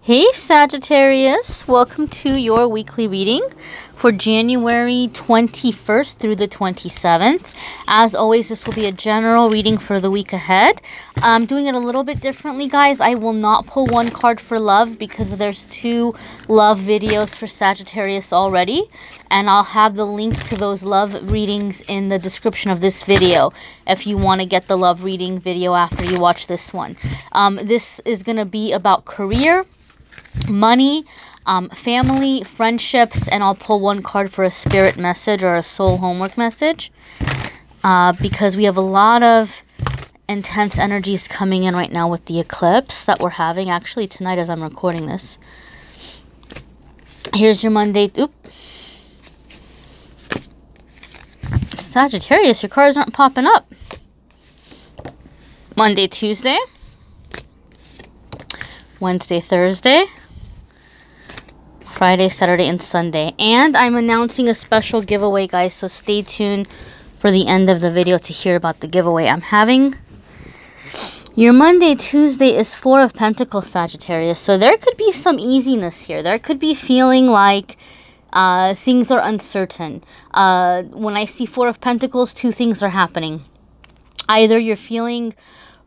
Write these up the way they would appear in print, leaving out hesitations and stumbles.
Hey Sagittarius, welcome to your weekly reading for January 21st through the 27th. As always, this will be a general reading for the week ahead. I'm doing it a little bit differently, guys. I will not pull one card for love because there's two love videos for Sagittarius already. And I'll have the link to those love readings in the description of this video if you want to get the love reading video after you watch this one. This is going to be about career, money, family, friendships, and I'll pull one card for a spirit message or a soul homework message because we have a lot of intense energies coming in right now with the eclipse that we're having actually tonight as I'm recording this. Here's your Monday. Sagittarius, your cards aren't popping up. Monday, Tuesday, Wednesday, Thursday, Friday, Saturday, and Sunday. And I'm announcing a special giveaway, guys, so stay tuned for the end of the video to hear about the giveaway I'm having. Your Monday, Tuesday is Four of Pentacles, Sagittarius. So there could be some easiness here. There could be feeling like things are uncertain. When I see Four of Pentacles, two things are happening. Either you're feeling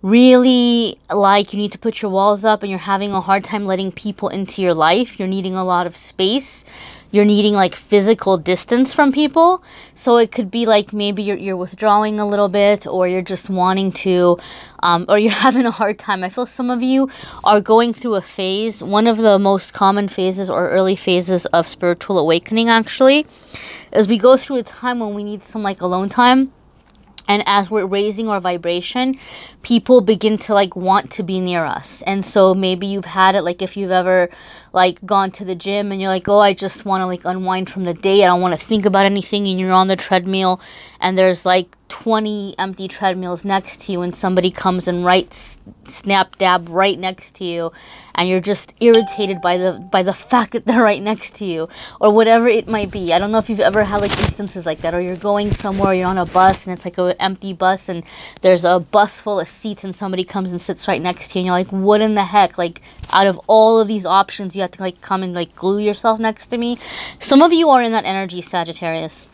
really like you need to put your walls up and you're having a hard time letting people into your life. You're needing a lot of space. You're needing like physical distance from people. So it could be like maybe you're withdrawing a little bit, or you're just wanting to, or you're having a hard time. I feel some of you are going through a phase. One of the most common phases or early phases of spiritual awakening actually is we go through a time when we need some like alone time. And as we're raising our vibration, people begin to like want to be near us. And so maybe you've had it like if you've ever like gone to the gym and you're like, oh, I just want to like unwind from the day. I don't want to think about anything. And you're on the treadmill and there's like 20 empty treadmills next to you and somebody comes and snap dab right next to you and you're just irritated by the fact that they're right next to you or whatever it might be. I don't know if you've ever had like instances like that, or you're going somewhere, you're on a bus and it's like an empty bus and there's a bus full of seats and somebody comes and sits right next to you and you're like, what in the heck? Like out of all of these options you have to like come and like glue yourself next to me. Some of you are in that energy, Sagittarius.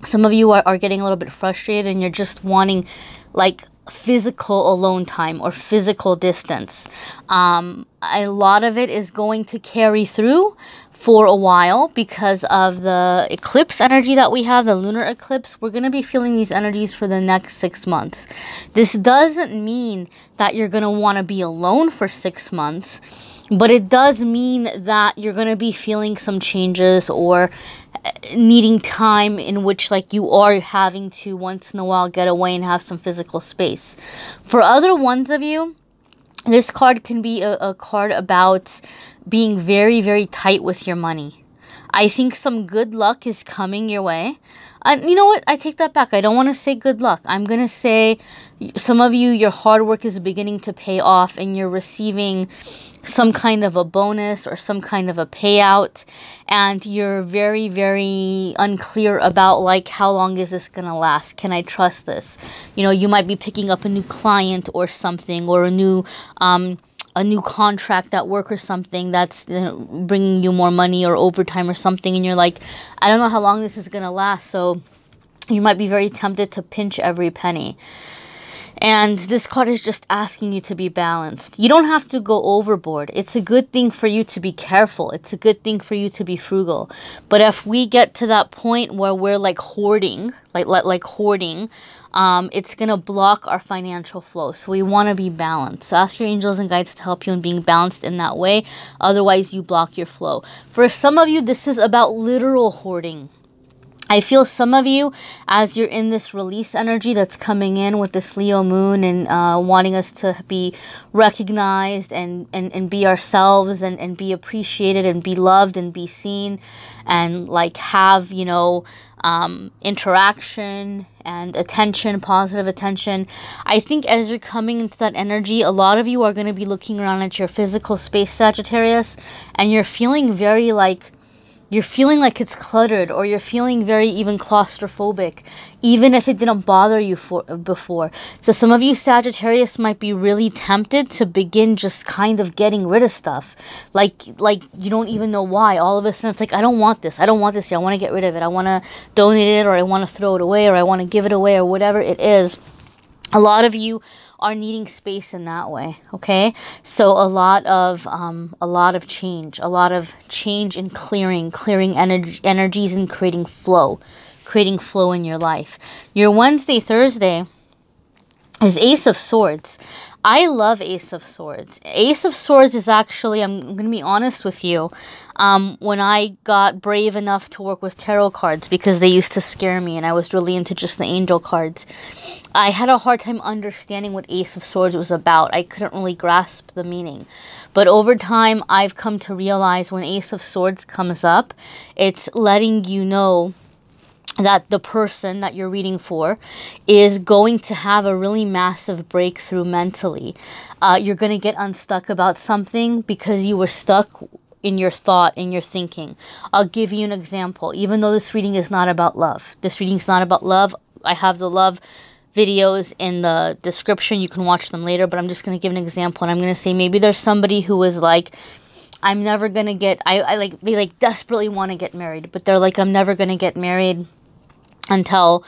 Some of you are getting a little bit frustrated and you're just wanting like physical alone time or physical distance. A lot of it is going to carry through for a while because of the eclipse energy that we have, the lunar eclipse. We're going to be feeling these energies for the next 6 months. This doesn't mean that you're going to want to be alone for 6 months, but it does mean that you're going to be feeling some changes or needing time in which like you are having to once in a while get away and have some physical space. For other ones of you, this card can be a card about being very, very tight with your money. I think some good luck is coming your way. You know what? I take that back. I don't want to say good luck. I'm going to say some of you, your hard work is beginning to pay off and you're receiving some kind of a bonus or some kind of a payout. And you're very, very unclear about like, how long is this going to last? Can I trust this? You know, you might be picking up a new client or something, or a new contract at work or something that's bringing you more money or overtime or something. And you're like, I don't know how long this is going to last. So you might be very tempted to pinch every penny. And this card is just asking you to be balanced. You don't have to go overboard. It's a good thing for you to be careful. It's a good thing for you to be frugal. But if we get to that point where we're like hoarding, it's going to block our financial flow. So we want to be balanced. So ask your angels and guides to help you in being balanced in that way. Otherwise, you block your flow. For some of you, this is about literal hoarding. I feel some of you, as you're in this release energy that's coming in with this Leo moon and wanting us to be recognized and be ourselves and be appreciated and be loved and be seen and like have, you know, interaction and attention, positive attention. I think as you're coming into that energy, a lot of you are going to be looking around at your physical space, Sagittarius, and you're feeling very like you're feeling like it's cluttered, or you're feeling very even claustrophobic, even if it didn't bother you before. So some of you Sagittarius might be really tempted to begin just kind of getting rid of stuff. Like you don't even know why. All of a sudden it's like, I don't want this. I don't want this here. I want to get rid of it. I want to donate it, or I want to throw it away, or I want to give it away, or whatever it is. A lot of you are needing space in that way, okay? So a lot of change, and clearing energies and creating flow in your life. Your Wednesday, Thursday is Ace of Swords. I love Ace of Swords. Ace of Swords is actually, I'm going to be honest with you, when I got brave enough to work with tarot cards, because they used to scare me and I was really into just the angel cards, I had a hard time understanding what Ace of Swords was about. I couldn't really grasp the meaning. But over time, I've come to realize when Ace of Swords comes up, it's letting you know that the person that you're reading for is going to have a really massive breakthrough mentally. You're going to get unstuck about something because you were stuck in your thought, in your thinking. I'll give you an example. Even though this reading is not about love. This reading is not about love. I have the love videos in the description. You can watch them later, but I'm just going to give an example. And I'm going to say maybe there's somebody who is like, I'm never going to get, they like desperately want to get married, but they're like, I'm never going to get married until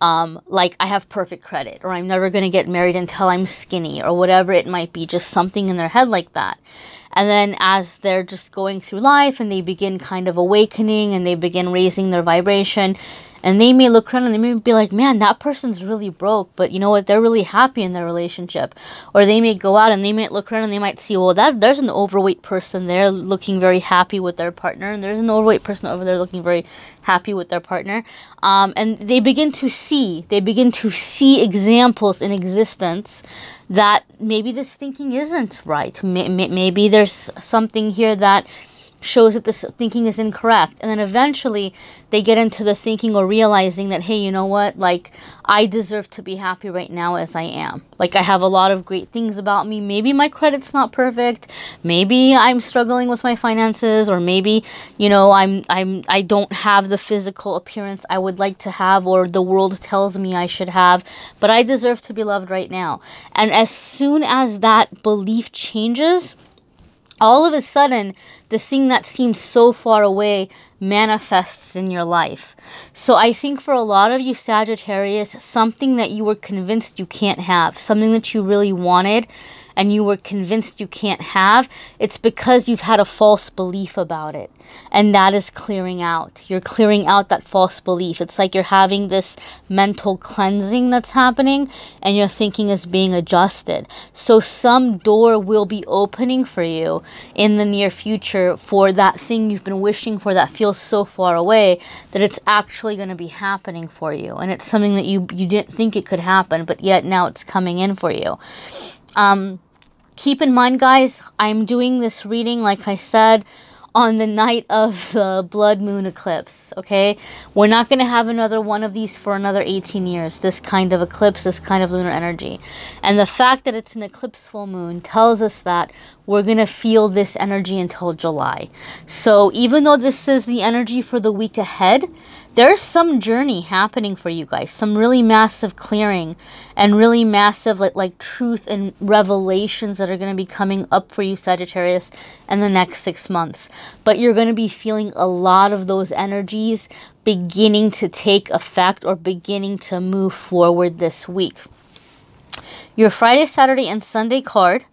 like I have perfect credit, or I'm never going to get married until I'm skinny, or whatever it might be, just something in their head like that. And then as they're just going through life and they begin kind of awakening and they begin raising their vibration, and they may look around and they may be like, man, that person's really broke, but you know what? They're really happy in their relationship. Or they may go out and they might look around and they might see, well, there's an overweight person there looking very happy with their partner, and there's an overweight person over there looking very happy with their partner. And they begin to see examples in existence that maybe this thinking isn't right. Maybe there's something here that shows that this thinking is incorrect. And then eventually they get into the thinking or realizing that, hey, you know what? Like, I deserve to be happy right now as I am. Like, I have a lot of great things about me. Maybe my credit's not perfect. Maybe I'm struggling with my finances, or maybe, you know, I don't have the physical appearance I would like to have, or the world tells me I should have, but I deserve to be loved right now. And as soon as that belief changes, all of a sudden, the thing that seemed so far away manifests in your life. So I think for a lot of you Sagittarius, something that you were convinced you can't have, something that you really wanted and you were convinced you can't have, it's because you've had a false belief about it. And that is clearing out. You're clearing out that false belief. It's like you're having this mental cleansing that's happening, and your thinking is being adjusted. So some door will be opening for you in the near future for that thing you've been wishing for that feels so far away that it's actually going to be happening for you. And it's something that you didn't think it could happen, but yet now it's coming in for you. Keep in mind, guys, I'm doing this reading, like I said, on the night of the blood moon eclipse, okay? We're not going to have another one of these for another 18 years, this kind of eclipse, this kind of lunar energy. And the fact that it's an eclipse full moon tells us that we're going to feel this energy until July. So even though this is the energy for the week ahead, there's some journey happening for you guys, some really massive clearing and really massive like truth and revelations that are going to be coming up for you Sagittarius in the next 6 months. But you're going to be feeling a lot of those energies beginning to take effect or beginning to move forward this week. Your Friday, Saturday, and Sunday card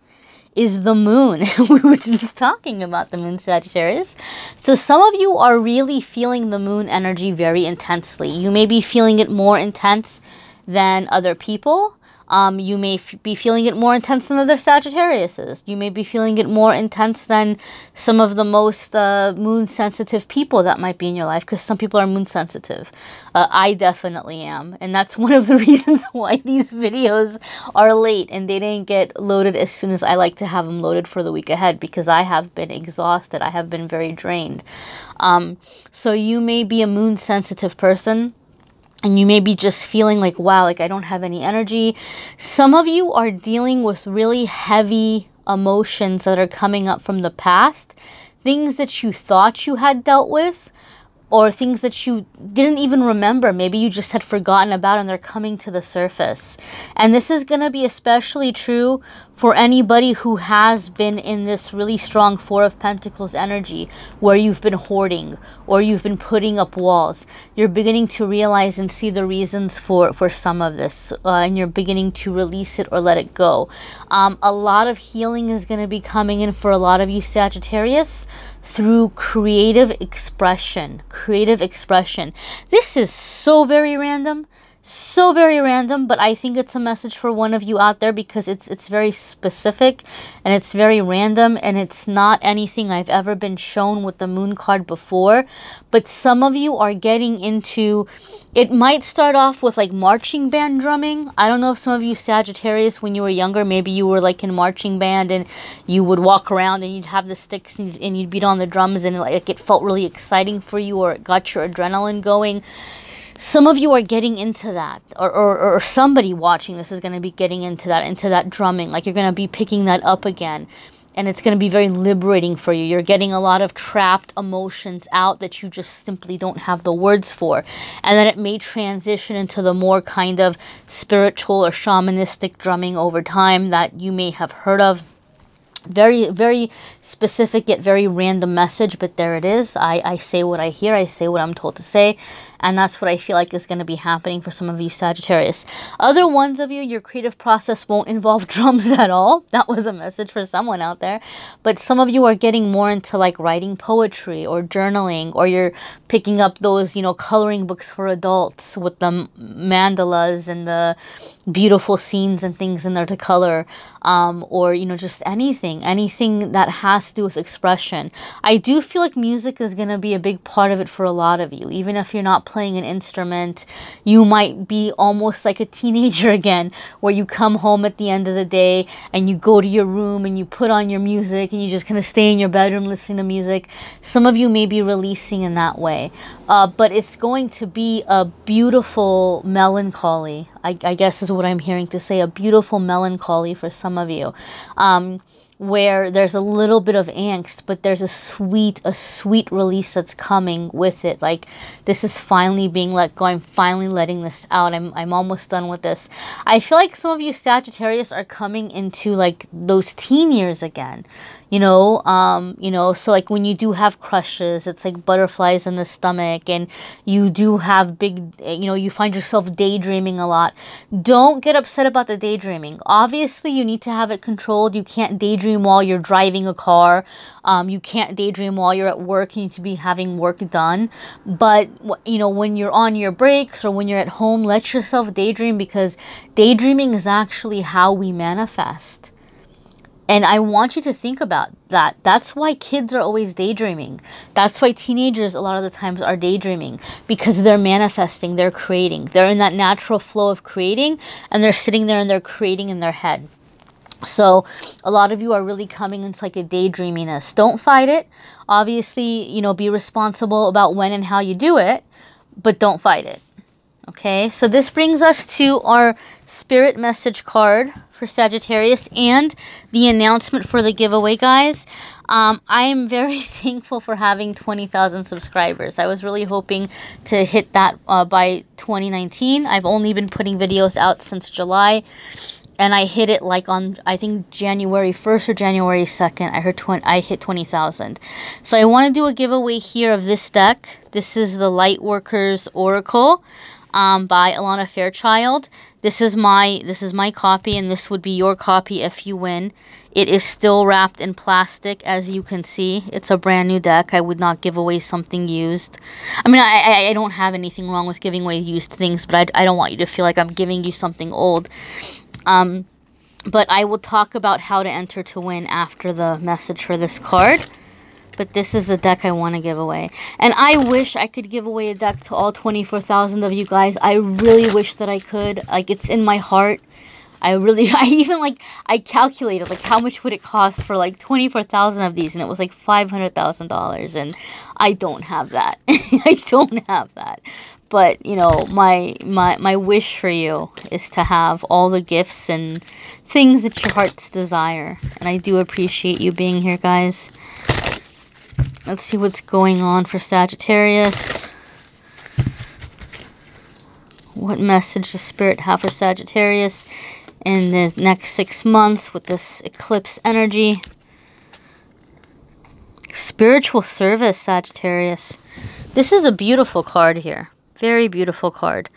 is the moon. We were just talking about the moon, Sagittarius. So some of you are really feeling the moon energy very intensely. You may be feeling it more intense than other people. You may be feeling it more intense than other Sagittariuses. You may be feeling it more intense than some of the most moon sensitive people that might be in your life, because some people are moon sensitive. I definitely am. And that's one of the reasons why these videos are late and they didn't get loaded as soon as I like to have them loaded for the week ahead, because I have been exhausted. I have been very drained. So you may be a moon sensitive person. And you may be just feeling like, wow, like I don't have any energy. Some of you are dealing with really heavy emotions that are coming up from the past things that you thought you had dealt with, or things that you didn't even remember. Maybe you just had forgotten about and they're coming to the surface. And this is going to be especially true for anybody who has been in this really strong Four of Pentacles energy where you've been hoarding or you've been putting up walls. You're beginning to realize and see the reasons for some of this, and you're beginning to release it or let it go. A lot of healing is going to be coming in for a lot of you Sagittarius through creative expression. This is so very random, but I think it's a message for one of you out there because it's very specific and it's very random, and it's not anything I've ever been shown with the moon card before. But some of you are getting into, it might start off with like marching band drumming. I don't know if some of you Sagittarius, when you were younger, maybe you were like in marching band and you would walk around and you'd have the sticks and you'd beat on the drums, and like it felt really exciting for you, or it got your adrenaline going. Some of you are getting into that, or somebody watching this is going to be getting into that drumming. Like you're going to be picking that up again, and it's going to be very liberating for you. You're getting a lot of trapped emotions out that you just simply don't have the words for. And then it may transition into the more kind of spiritual or shamanistic drumming over time that you may have heard of. Very, very specific yet very random message, but there it is. I say what I hear, I say what I'm told to say, and that's what I feel like is going to be happening for some of you Sagittarius. Other ones of you, your creative process won't involve drums at all. That was a message for someone out there. But some of you are getting more into like writing poetry or journaling, or you're picking up those, you know, coloring books for adults with the mandalas and the beautiful scenes and things in there to color, or, you know, just anything that has to do with expression. I do feel like music is going to be a big part of it for a lot of you. Even if you're not playing an instrument, you might be almost like a teenager again, where you come home at the end of the day and you go to your room and you put on your music and you just kind of stay in your bedroom listening to music. Some of you may be releasing in that way, but it's going to be a beautiful melancholy, I guess is what I'm hearing to say, a beautiful melancholy for some of you, where there's a little bit of angst, but there's a sweet release that's coming with it. Like this is finally being let go. I'm finally letting this out. I'm almost done with this. I feel like some of you Sagittarius are coming into like those teen years again. You know, so like when you do have crushes, it's like butterflies in the stomach, and you do have big, you know, you find yourself daydreaming a lot. Don't get upset about the daydreaming. Obviously, you need to have it controlled. You can't daydream while you're driving a car. You can't daydream while you're at work. You need to be having work done. But, you know, when you're on your breaks or when you're at home, let yourself daydream, because daydreaming is actually how we manifest. And I want you to think about that. That's why kids are always daydreaming. That's why teenagers a lot of the times are daydreaming, because they're manifesting, they're creating. They're in that natural flow of creating, and they're sitting there and they're creating in their head. So a lot of you are really coming into like a daydreaminess. Don't fight it. Obviously, you know, be responsible about when and how you do it, but don't fight it. Okay, so this brings us to our spirit message card for Sagittarius and the announcement for the giveaway, guys. I am very thankful for having 20,000 subscribers. I was really hoping to hit that by 2019. I've only been putting videos out since July, and I hit it like on, I think, January 1st or January 2nd. I hit 20,000. So I want to do a giveaway here of this deck. This is the Lightworkers Oracle by Alana Fairchild. This is my copy, and this would be your copy if you win. It is still wrapped in plastic, as you can see. It's a brand new deck. I would not give away something used. I mean, I don't have anything wrong with giving away used things, but I don't want you to feel like I'm giving you something old. But I will talk about how to enter to win after the message for this card. But this is the deck I want to give away. And I wish I could give away a deck to all 24,000 of you guys. I really wish that I could. Like, it's in my heart. I calculated, like, how much would it cost for, like, 24,000 of these? And it was, like, $500,000. And I don't have that. I don't have that. But, you know, my wish for you is to have all the gifts and things that your hearts desire. And I do appreciate you being here, guys. Let's see what's going on for Sagittarius. What message does Spirit have for Sagittarius in the next 6 months with this eclipse energy? Spiritual service, Sagittarius. This is a beautiful card here. Very beautiful card.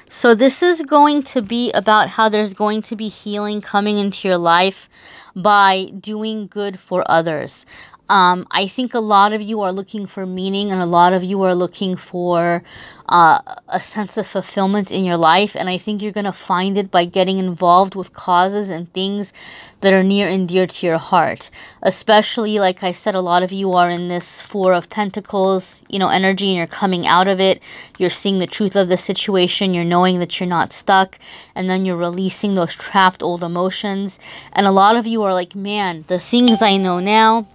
So this is going to be about how there's going to be healing coming into your life by doing good for others. I think a lot of you are looking for meaning, and a lot of you are looking for a sense of fulfillment in your life. And I think you're going to find it by getting involved with causes and things that are near and dear to your heart. Especially, like I said, a lot of you are in this Four of Pentacles, you know, energy, and you're coming out of it. You're seeing the truth of the situation. You're knowing that you're not stuck. And then you're releasing those trapped old emotions. And a lot of you are like, man, the things I know now,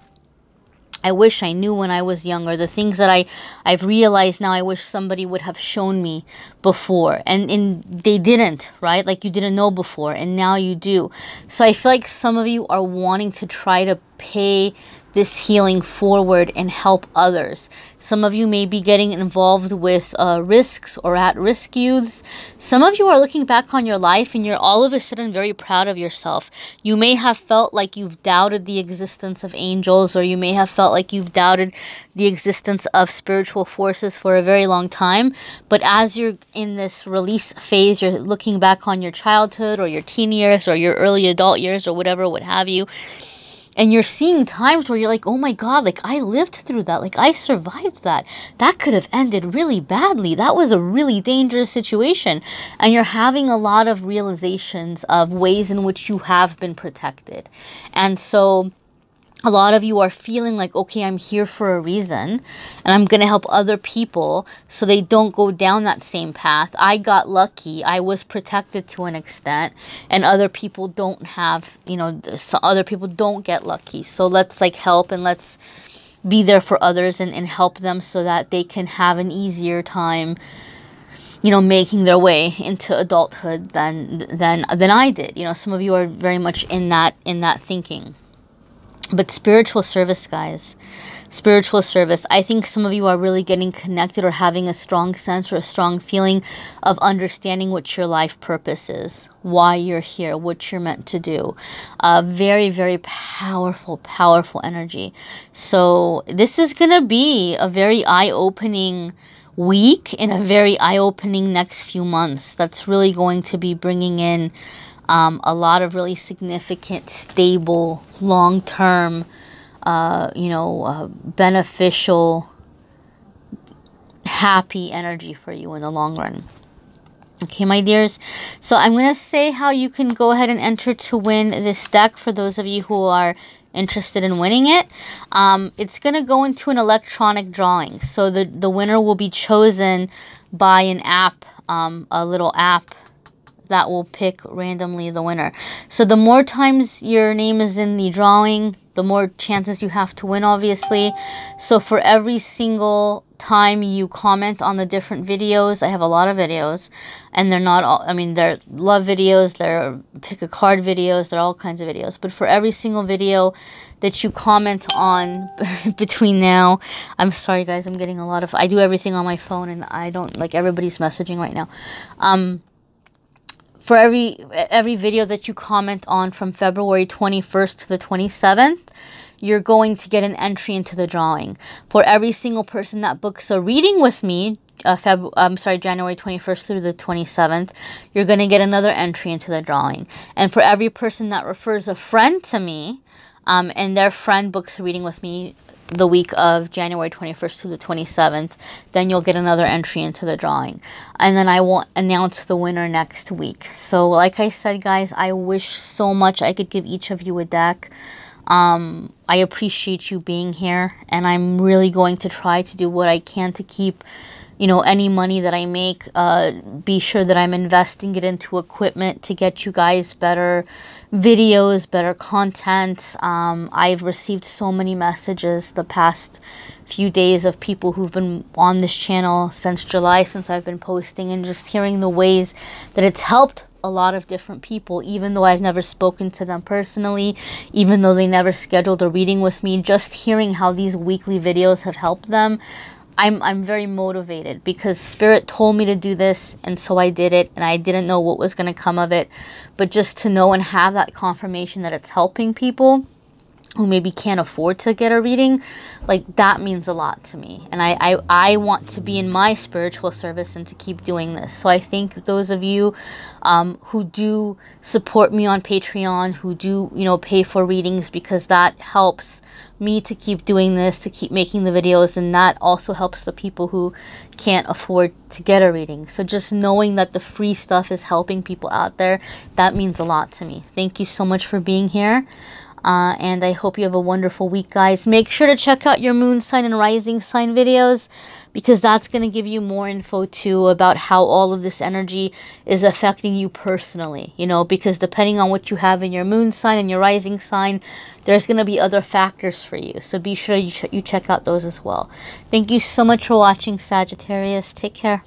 I wish I knew when I was younger. The things that I've realized now, I wish somebody would have shown me before. And they didn't, right? Like, you didn't know before, and now you do. So I feel like some of you are wanting to try to pay this healing forward and help others. Some of you may be getting involved with risks or at-risk youths. Some of you are looking back on your life and you're all of a sudden very proud of yourself. You may have felt like you've doubted the existence of angels, or you may have felt like you've doubted the existence of spiritual forces for a very long time. But as you're in this release phase, you're looking back on your childhood or your teen years or your early adult years or whatever, what have you. And you're seeing times where you're like, oh my God, like I lived through that. Like I survived that. That could have ended really badly. That was a really dangerous situation. And you're having a lot of realizations of ways in which you have been protected. And so a lot of you are feeling like, okay, I'm here for a reason, and I'm going to help other people so they don't go down that same path. I got lucky. I was protected to an extent, and other people don't have, you know, other people don't get lucky. So let's like help, and let's be there for others and help them so that they can have an easier time, you know, making their way into adulthood than I did. You know, some of you are very much in that thinking. But spiritual service, guys, spiritual service. I think some of you are really getting connected or having a strong sense or a strong feeling of understanding what your life purpose is, why you're here, what you're meant to do. Very, very powerful, powerful energy. So this is going to be a very eye-opening week and a very eye-opening next few months. That's really going to be bringing in a lot of really significant, stable, long-term, beneficial, happy energy for you in the long run. Okay, my dears. So I'm going to say how you can go ahead and enter to win this deck for those of you who are interested in winning it. It's going to go into an electronic drawing. So the winner will be chosen by an app, a little app that will pick randomly the winner. So the more times your name is in the drawing, the more chances you have to win, obviously. So for every single time you comment on the different videos, I have a lot of videos, and they're not all, I mean, they're love videos, they're pick a card videos, they're all kinds of videos. But for every single video that you comment on between now, I'm sorry guys, I'm getting a lot of, I do everything on my phone, and I don't, like, everybody's messaging right now. For every video that you comment on from February 21st to the 27th, you're going to get an entry into the drawing. For every single person that books a reading with me, January 21st through the 27th, you're going to get another entry into the drawing. And for every person that refers a friend to me, and their friend books a reading with me the week of January 21st to the 27th, then you'll get another entry into the drawing. And then I will announce the winner next week. So like I said, guys, I wish so much I could give each of you a deck. I appreciate you being here, and I'm really going to try to do what I can to keep, you know, any money that I make, be sure that I'm investing it into equipment to get you guys better videos, better content. I've received so many messages the past few days of people who've been on this channel since July, since I've been posting, and just hearing the ways that it's helped a lot of different people, even though I've never spoken to them personally, even though they never scheduled a reading with me. Just hearing how these weekly videos have helped them, I'm very motivated, because Spirit told me to do this, and so I did it, and I didn't know what was going to come of it. But just to know and have that confirmation that it's helping people who maybe can't afford to get a reading, like, that means a lot to me. And I want to be in my spiritual service and to keep doing this. So I thank those of you who do support me on Patreon, who do, you know, pay for readings, because that helps me to keep doing this, to keep making the videos, and that also helps the people who can't afford to get a reading. So just knowing that the free stuff is helping people out there, that means a lot to me. Thank you so much for being here. And I hope you have a wonderful week, guys. Make sure to check out your moon sign and rising sign videos, because that's going to give you more info too about how all of this energy is affecting you personally, you know, because depending on what you have in your moon sign and your rising sign, there's going to be other factors for you. So be sure you check out those as well. Thank you so much for watching, Sagittarius. Take care.